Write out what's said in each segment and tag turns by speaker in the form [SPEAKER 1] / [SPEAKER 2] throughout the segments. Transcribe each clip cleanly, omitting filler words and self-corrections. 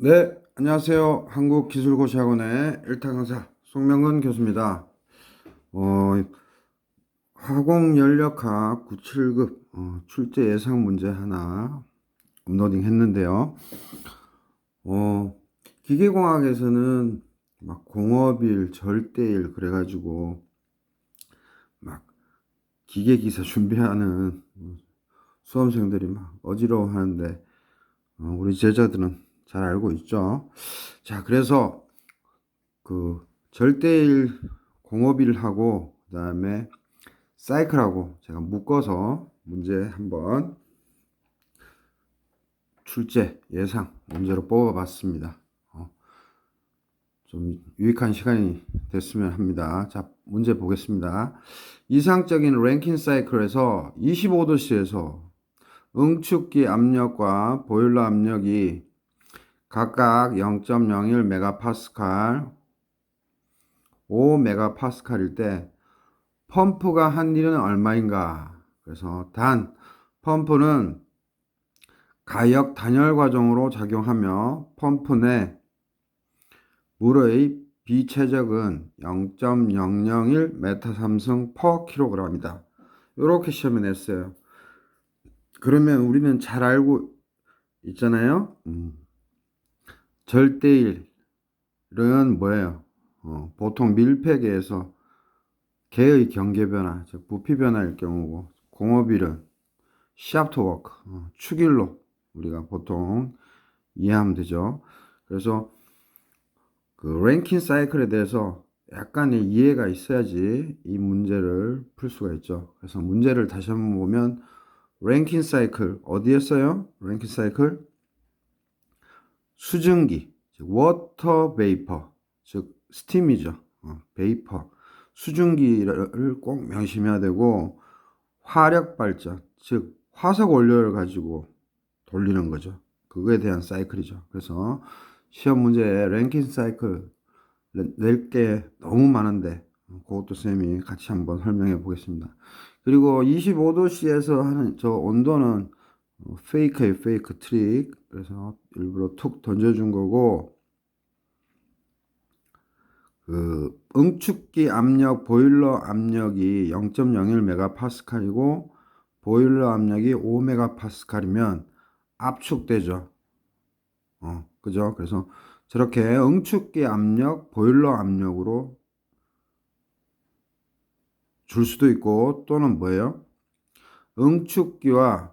[SPEAKER 1] 네, 안녕하세요. 한국기술고시학원의 일타 강사 송명근 교수입니다. 화공연력학 97급 출제 예상 문제 하나 업로딩 했는데요. 어, 기계공학에서는 막 공업일, 절대일 그래가지고 막 기계기사 준비하는 수험생들이 막 어지러워하는데 우리 제자들은 잘 알고 있죠. 자, 그래서 그 절대일 공업일하고 그다음에 사이클하고 제가 묶어서 문제 한번 출제 예상 문제로 뽑아봤습니다. 좀 유익한 시간이 됐으면 합니다. 자, 문제 보겠습니다. 이상적인 랭킨 사이클에서 25도씨에서 응축기 압력과 보일러 압력이 각각 0.01메가파스칼, 5메가파스칼일 때 펌프가 한 일은 얼마인가? 그래서 단, 펌프는 가역 단열 과정으로 작용하며 펌프 내 물의 비최적은 0.001 메타3승 퍼 킬로그램이다. 이렇게 시험에 냈어요. 그러면 우리는 잘 알고 있잖아요. 절대일은 뭐예요? 보통 밀폐계에서 개의 경계 변화, 즉 부피 변화일 경우고, 공업일은 샤프트 워크, 축일로 우리가 보통 이해하면 되죠. 그래서 그 랭킨 사이클에 대해서 약간의 이해가 있어야지 이 문제를 풀 수가 있죠. 그래서 문제를 다시 한번 보면 랭킨 사이클 어디에 써요? 랭킨 사이클 수증기, 즉 워터 베이퍼, 즉 스팀이죠. 베이퍼, 수증기를 꼭 명심해야 되고 화력 발전, 즉 화석 원료를 가지고 돌리는 거죠. 그거에 대한 사이클이죠. 그래서 시험 문제에 랭킨 사이클 낼 게 너무 많은데 그것도 쌤이 같이 한번 설명해 보겠습니다. 그리고 25도씨에서 하는 저 온도는 페이크예요, 페이크 트릭. 그래서 일부러 툭 던져준 거고, 그 응축기 압력, 보일러 압력이 0.01메가파스칼이고 보일러 압력이 5메가파스칼이면 압축되죠. 그죠? 그래서 저렇게 응축기 압력, 보일러 압력으로 줄 수도 있고 또는 뭐예요? 응축기와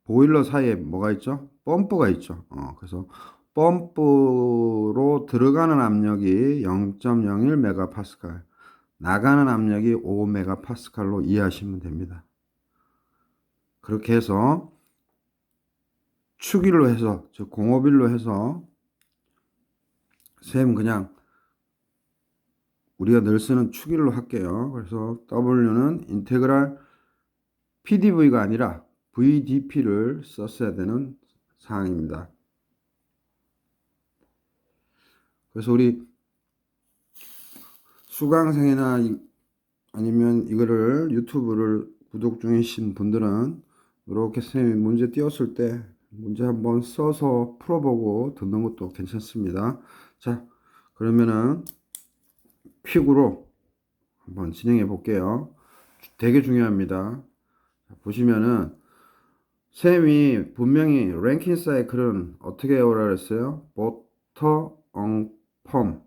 [SPEAKER 1] 보일러 사이에 뭐가 있죠? 펌프가 있죠. 그래서 펌프로 들어가는 압력이 0.01 메가파스칼, 나가는 압력이 5 메가파스칼로 이해하시면 됩니다. 그렇게 해서 축일로 해서, 즉 공업일로 해서 쌤 그냥 우리가 늘 쓰는 축일로 할게요. 그래서 W는 인테그랄 PDV가 아니라 VDP를 썼어야 되는 사항입니다. 그래서 우리 수강생이나 아니면 이거를 유튜브를 구독 중이신 분들은 이렇게 선생님이 문제 띄웠을 때 문제 한번 써서 풀어보고 듣는 것도 괜찮습니다. 자, 그러면은 퀵으로 한번 진행해 볼게요. 되게 중요합니다. 보시면은 쌤이 분명히 랭킨 사이클은 어떻게 외우라 그랬어요? 보터, 펌,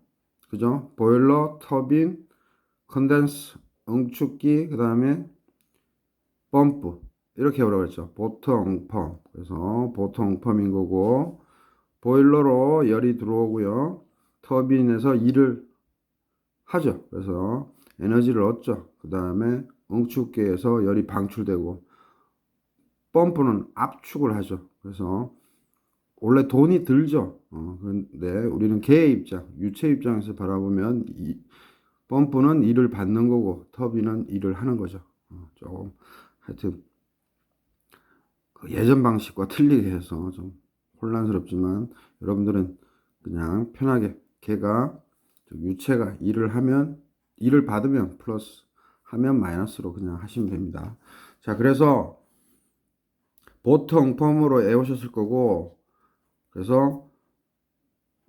[SPEAKER 1] 그죠? 보일러, 터빈, 컨덴스, 응축기, 그 다음에 펌프 이렇게 외우라 그랬죠. 보통 펌. 그래서 보통 펌인 거고 보일러로 열이 들어오고요. 터빈에서 일을 하죠. 그래서 에너지를 얻죠. 그 다음에 응축기에서 열이 방출되고 펌프는 압축을 하죠. 그래서 원래 돈이 들죠. 그런데 우리는 개의 입장, 유체 입장에서 바라보면 펌프는 일을 받는 거고 터빈은 일을 하는 거죠. 조금 하여튼 그 예전 방식과 틀리게 해서 좀 혼란스럽지만 여러분들은 그냥 편하게 개가 유체가 일을 받으면 플러스 하면 마이너스로 그냥 하시면 됩니다. 자, 그래서 보통 펌으로 애우셨을 거고 그래서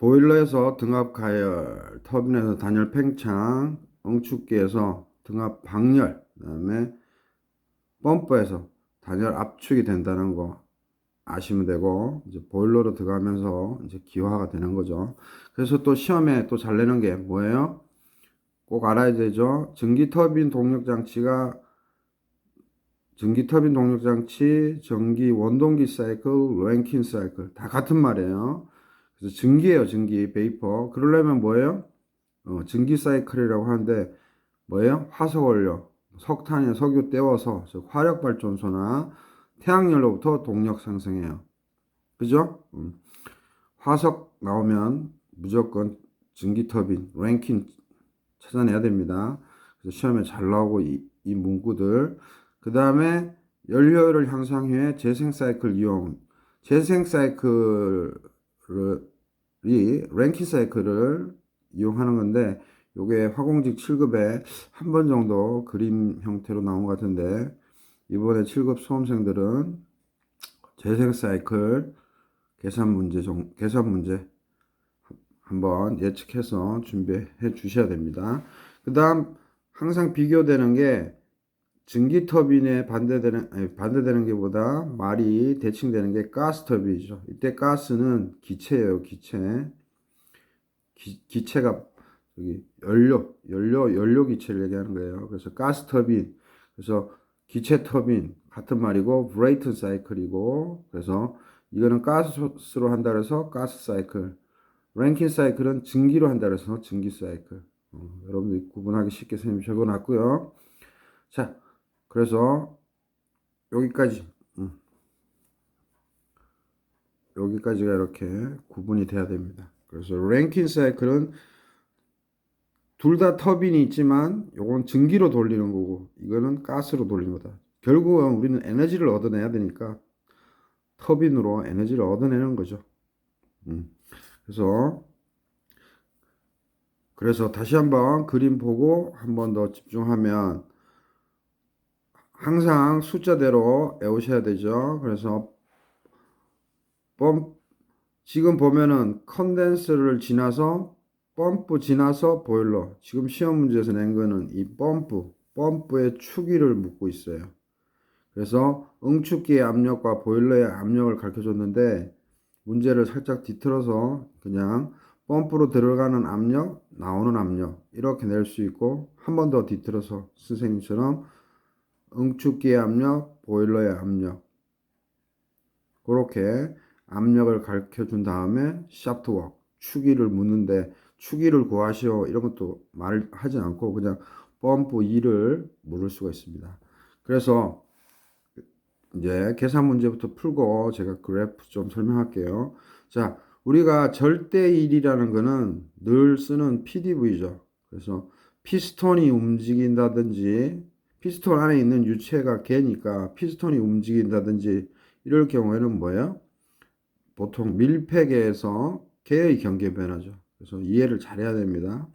[SPEAKER 1] 보일러에서 등압 가열, 터빈에서 단열 팽창, 응축기에서 등압 방열, 그다음에 펌프에서 단열 압축이 된다는 거 아시면 되고, 이제 보일러로 들어가면서 이제 기화가 되는 거죠. 그래서 또 시험에 또 잘 내는 게 뭐예요? 꼭 알아야 되죠. 전기 터빈 동력 장치, 전기 원동기 사이클, 랭킨 사이클 다 같은 말이에요. 그래서 전기예요, 전기, 베이퍼. 그러려면 뭐예요? 전기 사이클이라고 하는데 뭐예요? 화석 원료, 석탄이나 석유 떼워서 즉 화력 발전소나 태양열로부터 동력 생성해요. 그죠? 화석 나오면 무조건 전기 터빈, 랭킨 찾아내야 됩니다. 그래서 시험에 잘 나오고 이 문구들. 그 다음에 연료를 향상 후에 재생 사이클 이용. 재생 사이클이 랭킨 사이클을 이용하는 건데 요게 화공직 7급에 한 번 정도 그림 형태로 나온 것 같은데 이번에 7급 수험생들은 재생 사이클 계산 문제 한번 예측해서 준비해 주셔야 됩니다. 그 다음 항상 비교되는 게 전기 터빈에 반대되는 게보다 말이 대칭되는 게 가스 터빈이죠. 이때 가스는 기체예요, 기체. 기체가 여기 연료 기체를 얘기하는 거예요. 그래서 가스 터빈, 그래서 기체 터빈 같은 말이고 브레이튼 사이클이고, 그래서 이거는 가스로 한다 그래서 가스 사이클, 랭킨 사이클은 증기로 한다 그래서 증기 사이클. 여러분들이 구분하기 쉽게 선생님이 적어놨고요. 자, 그래서 여기까지, 여기까지가 이렇게 구분이 돼야 됩니다. 그래서 랭킨 사이클은 둘 다 터빈이 있지만 요건 증기로 돌리는 거고 이거는 가스로 돌리는 거다. 결국은 우리는 에너지를 얻어내야 되니까 터빈으로 에너지를 얻어내는 거죠. 그래서 다시 한번 그림 보고 한 번 더 집중하면 항상 숫자대로 외우셔야 되죠. 그래서 지금 보면은 컨덴서를 지나서 펌프 지나서 보일러. 지금 시험 문제에서 낸 거는 이 펌프의 추기를 묻고 있어요. 그래서 응축기의 압력과 보일러의 압력을 가르쳐 줬는데 문제를 살짝 뒤틀어서 그냥 펌프로 들어가는 압력, 나오는 압력 이렇게 낼 수 있고 한 번 더 뒤틀어서 선생님처럼 응축기의 압력, 보일러의 압력 그렇게 압력을 가르쳐 준 다음에 샤프트워크, 추기를 묻는데 추기를 구하시오 이런 것도 말을 하지 않고 그냥 펌프 2를 물을 수가 있습니다. 그래서 이제 계산 문제부터 풀고 제가 그래프 좀 설명할게요. 자, 우리가 절대일이라는 거는 늘 쓰는 PDV죠. 그래서 피스톤이 움직인다든지 피스톤 안에 있는 유체가 개니까 피스톤이 움직인다든지 이럴 경우에는 뭐예요? 보통 밀폐계에서 개의 경계 변화죠. 그래서 이해를 잘해야 됩니다.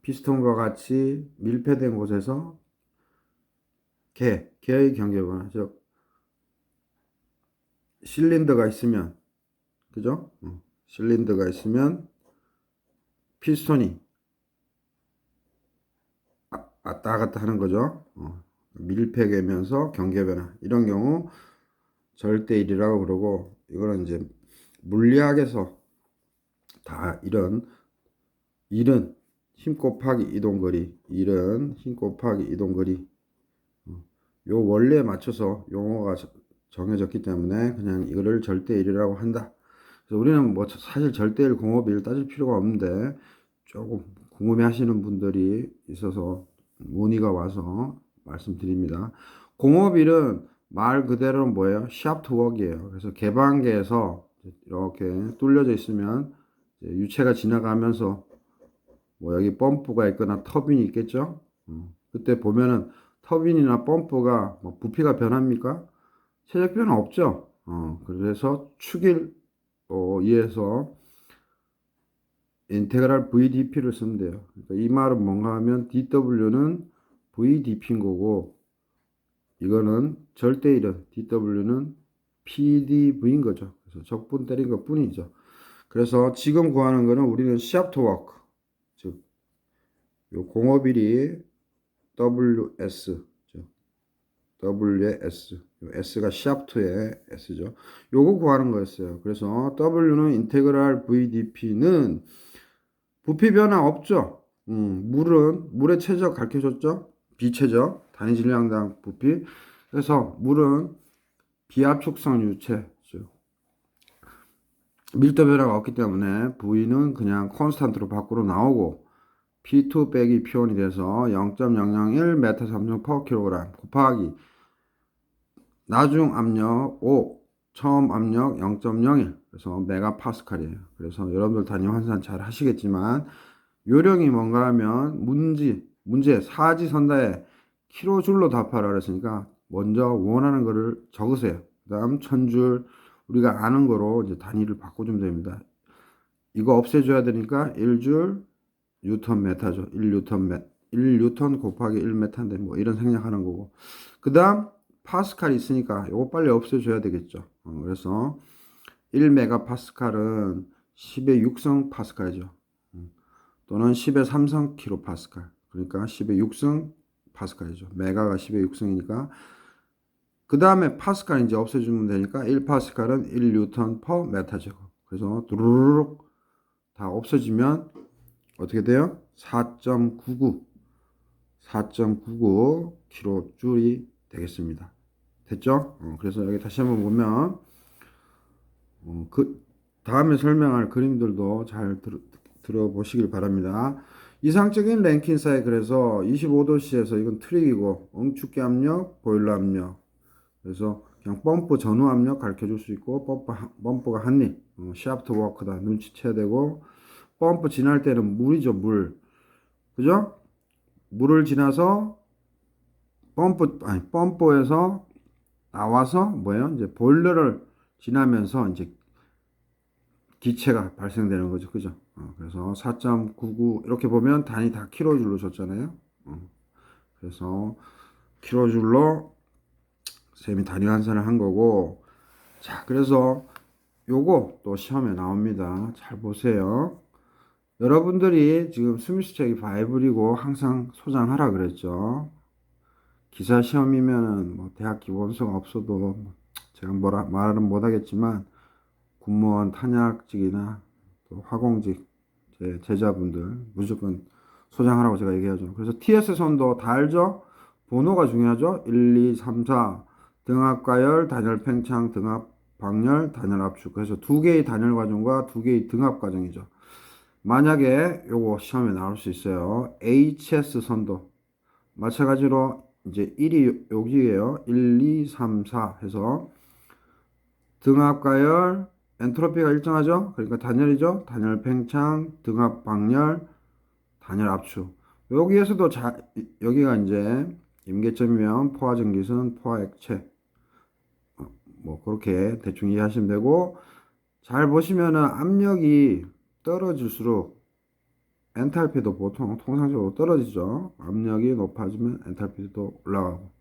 [SPEAKER 1] 피스톤과 같이 밀폐된 곳에서 개의 경계 변화, 즉 실린더가 있으면, 그죠? 실린더가 있으면 피스톤이 왔다 갔다 하는 거죠. 밀폐되면서 경계 변화. 이런 경우 절대일이라고 그러고, 이거는 이제 물리학에서 다 이런 일은 힘 곱하기 이동거리, 일은 힘 곱하기 이동거리. 요 원리에 맞춰서 용어가 정해졌기 때문에 그냥 이거를 절대일이라고 한다. 그래서 우리는 뭐 사실 절대일 공업일 따질 필요가 없는데 조금 궁금해하시는 분들이 있어서 문의가 와서 말씀드립니다. 공업일은 말 그대로 뭐예요? 샤프트 웍이에요. 그래서 개방계에서 이렇게 뚫려져 있으면 유체가 지나가면서 뭐 여기 펌프가 있거나 터빈이 있겠죠? 그때 보면은 터빈이나 펌프가 뭐 부피가 변합니까? 체적 변화 없죠? 그래서 축일 이해해서 인테그랄 VDP를 쓰면 돼요. 그러니까 이 말은 뭔가 하면 DW는 VDP인 거고 이거는 절대일은 DW는 PDV인 거죠. 그래서 적분 때린 것 뿐이죠. 그래서 지금 구하는 거는 우리는 shaft work, 즉, 요 공업일이 WS, WS, S가 shaft의 S죠. 요거 구하는 거였어요. 그래서 W는 인테그랄 VDP는 부피 변화 없죠. 물의 최저 가르쳐줬죠. 비최저, 단위 질량당 부피. 그래서 물은 비압축성 유체죠. 밀도 변화가 없기 때문에 V는 그냥 콘스탄트로 밖으로 나오고 P2 빼기 P1이 돼서 0.001 m3 per kg 곱하기 나중 압력 5, 처음 압력 0.01, 그래서 메가파스칼이에요. 그래서 여러분들 단위 환산 잘 하시겠지만 요령이 뭔가 하면 문제 사지선다에 킬로줄로 답하라 그랬으니까 먼저 원하는 거를 적으세요. 그 다음 1000줄 우리가 아는 거로 이제 단위를 바꿔주면 됩니다. 이거 없애줘야 되니까 1줄 뉴턴 메타죠. 1뉴턴 곱하기 1메타인데 뭐 이런 생략하는 거고. 그 다음 파스칼이 있으니까 요거 빨리 없애줘야 되겠죠. 그래서 1메가파스칼은 10의 6성 파스칼이죠. 또는 10의 3성 킬로파스칼. 그러니까 10의 6성 파스칼이죠. 메가가 10의 6성이니까. 그 다음에 파스칼 이제 없애주면 되니까 1파스칼은 1뉴턴 퍼 메타제곱. 그래서 두루룩 다 없어지면 어떻게 돼요? 4.99 킬로줄이 되겠습니다. 됐죠? 그래서 여기 다시 한번 보면 그 다음에 설명할 그림들도 잘 들어보시길 바랍니다. 이상적인 랭킨 사이클에서 25도씨에서 이건 트릭이고 응축기 압력, 보일러 압력. 그래서 그냥 펌프 전후 압력 가르쳐 줄 수 있고 펌프가 한입, 샤프트 워크다 눈치채야 되고 펌프 지날 때는 물이죠, 물. 그죠? 물을 지나서 펌프에서 나와서 뭐예요? 이제 보일러를 지나면서 이제 기체가 발생되는 거죠. 그죠? 그래서 4.99 이렇게 보면 단위 다 킬로줄로 줬잖아요. 그래서 킬로줄로 쌤이 단위 환산을 한 거고, 자, 그래서 요거 또 시험에 나옵니다. 잘 보세요. 여러분들이 지금 스미스 체기 바이블이고 항상 소장하라 그랬죠. 기사 시험이면은 뭐 대학 기본서가 없어도 제가 말은 못하겠지만 군무원 탄약직이나 또 화공직 제자분들 무조건 소장하라고 제가 얘기하죠. 그래서 TS 선도 다 알죠? 번호가 중요하죠. 1, 2, 3, 4 등압가열, 단열 팽창, 등압 방열, 단열 압축. 그래서 두 개의 단열 과정과 두 개의 등압 과정이죠. 만약에 요거 시험에 나올 수 있어요. HS 선도 마찬가지로 이제 1이 여기에요. 1, 2, 3, 4 해서 등압가열, 엔트로피가 일정하죠. 그러니까 단열이죠. 단열 팽창, 등압 방열, 단열 압축. 여기에서도 여기가 이제 임계점이면 포화전기선, 포화액체. 뭐 그렇게 대충 이해하시면 되고, 잘 보시면은 압력이 떨어질수록 엔탈피도 보통 통상적으로 떨어지죠. 압력이 높아지면 엔탈피도 올라가고.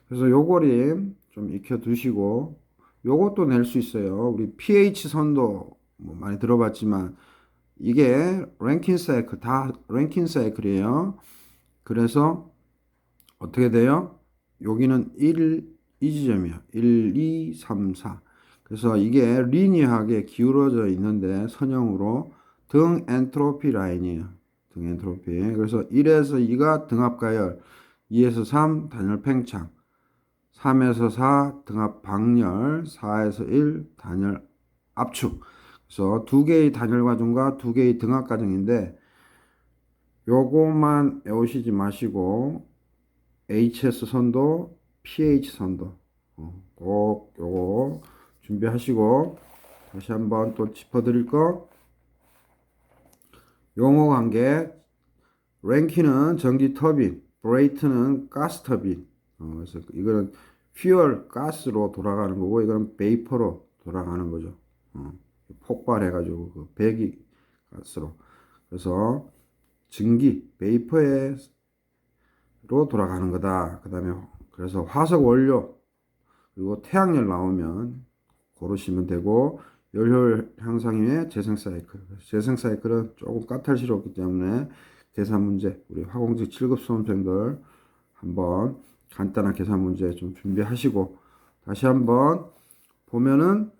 [SPEAKER 1] 그래서 요 그림 좀 익혀 두시고, 요것도 낼 수 있어요. 우리 pH 선도 뭐 많이 들어봤지만 이게 랭킨 사이클, 다 랭킨 사이클이에요. 그래서 어떻게 돼요? 여기는 이 지점이야. 1, 2, 3, 4. 그래서 이게 리니어하게 기울어져 있는데 선형으로 등 엔트로피 라인이에요. 등 엔트로피. 그래서 1에서 2가 등압가열, 2에서 3 단열 팽창, 3에서 4 등압 방열, 4에서 1 단열 압축. 그래서 두 개의 단열 과정과 두 개의 등압 과정인데 요것만 외우시지 마시고 HS 선도, pH 선도 꼭 요거 준비하시고 다시 한번 또 짚어드릴 거 용어 관계 랭킨은 전기 터빈, 브레이트는 가스 터빈. 그래서 이거는 퓨얼 가스로 돌아가는 거고 이거는 베이퍼로 돌아가는 거죠. 폭발해가지고 그 배기 가스로. 그래서 증기 베이퍼로 돌아가는 거다. 그다음에 그래서 화석 원료 그리고 태양열 나오면 고르시면 되고 열효율 향상 후에 재생 사이클. 재생 사이클은 조금 까탈스럽기 때문에 계산 문제, 우리 화공직 7급 수험생들 한번 간단한 계산 문제 좀 준비하시고, 다시 한번 보면은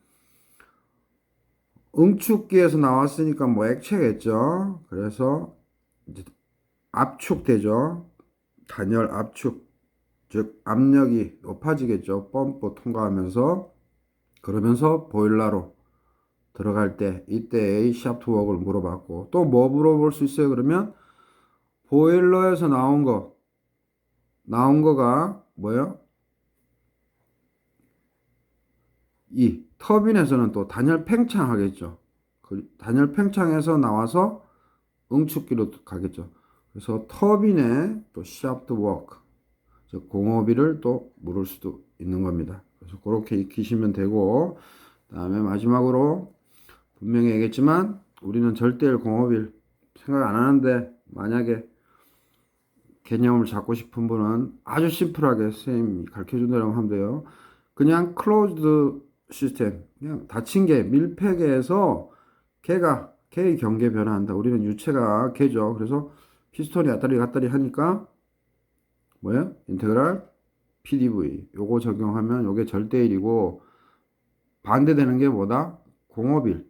[SPEAKER 1] 응축기에서 나왔으니까 뭐 액체겠죠. 그래서 이제 압축되죠. 단열 압축, 즉 압력이 높아지겠죠. 펌프 통과하면서. 그러면서 보일러로 들어갈 때 이때의 샤프트 워크를 물어봤고, 또 뭐 물어볼 수 있어요? 그러면 보일러에서 나온 거가 뭐예요? 이 터빈에서는 또 단열 팽창하겠죠. 그 단열 팽창에서 나와서 응축기로 가겠죠. 그래서 터빈의 또 샤프트 워크, 즉 공업비를 또 물을 수도 있는 겁니다. 그래서 그렇게 익히시면 되고, 그다음에 마지막으로 분명히 얘기했지만 우리는 절대일 공업일 생각 안 하는데, 만약에 개념을 잡고 싶은 분은 아주 심플하게 선생님이 가르쳐 준다고 하면 돼요. 그냥 클로즈드 시스템, 그냥 닫힌 개, 밀폐계에서 개의 경계 변화한다. 우리는 유체가 개죠. 그래서 피스톤이 왔다리 갔다리 하니까 뭐예요? 인테그랄 PDV. 요거 적용하면 요게 절대일이고, 반대되는 게 뭐다? 공업일.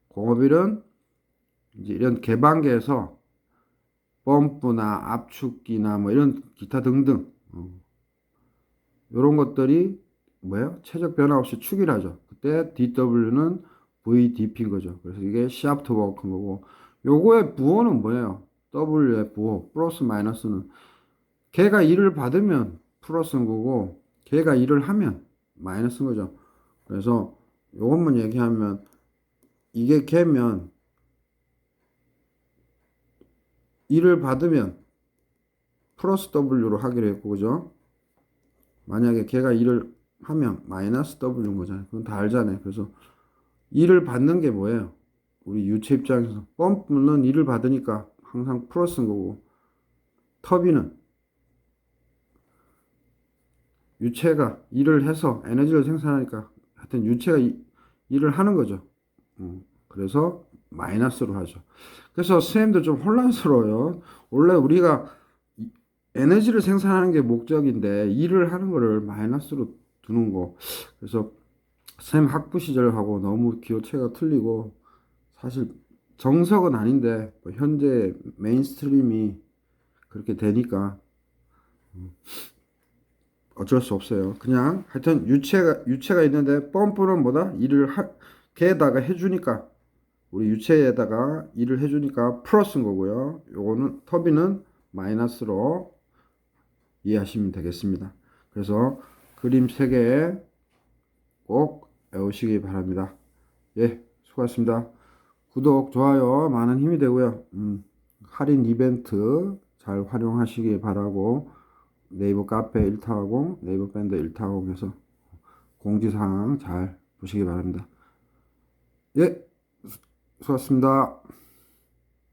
[SPEAKER 1] 공업일은 이제 이런 개방계에서 펌프나 압축기나 뭐 이런 기타 등등 이런 것들이 뭐예요? 최적 변화 없이 축일 하죠. 그때 DW는 VDP인 거죠. 그래서 이게 샤프트 워크인 거고, 요거의 부호는 뭐예요? W의 부호 플러스 마이너스는 걔가 일을 받으면 플러스인 거고, 걔가 일을 하면 마이너스인 거죠. 그래서 요것만 얘기하면, 이게 걔면 일을 받으면 플러스 W로 하기로 했고, 그죠? 만약에 걔가 일을 하면 마이너스 W인 거잖아요. 그건 다 알잖아요. 그래서 일을 받는 게 뭐예요? 우리 유체 입장에서 펌프는 일을 받으니까 항상 플러스인 거고, 터빈은 유체가 일을 해서 에너지를 생산하니까 하여튼 유체가 일을 하는 거죠. 그래서 마이너스로 하죠. 그래서 선생님도 좀 혼란스러워요. 원래 우리가 에너지를 생산하는 게 목적인데 일을 하는 거를 마이너스로 두는 거. 그래서 선생님 학부 시절하고 너무 기호체가 틀리고, 사실 정석은 아닌데 뭐 현재 메인스트림이 그렇게 되니까 어쩔 수 없어요. 그냥 하여튼 유체가 있는데 펌프는 뭐다? 걔에다가 해주니까, 우리 유체에다가 일을 해주니까 플러스인 거고요. 요거는 터빈은 마이너스로 이해하시면 되겠습니다. 그래서 그림 3개 꼭 외우시기 바랍니다. 예, 수고하셨습니다. 구독, 좋아요 많은 힘이 되고요. 할인 이벤트 잘 활용하시기 바라고, 네이버 카페 1타공, 네이버 밴드 1타공에서 공지사항 잘 보시기 바랍니다. 예, 수고하셨습니다.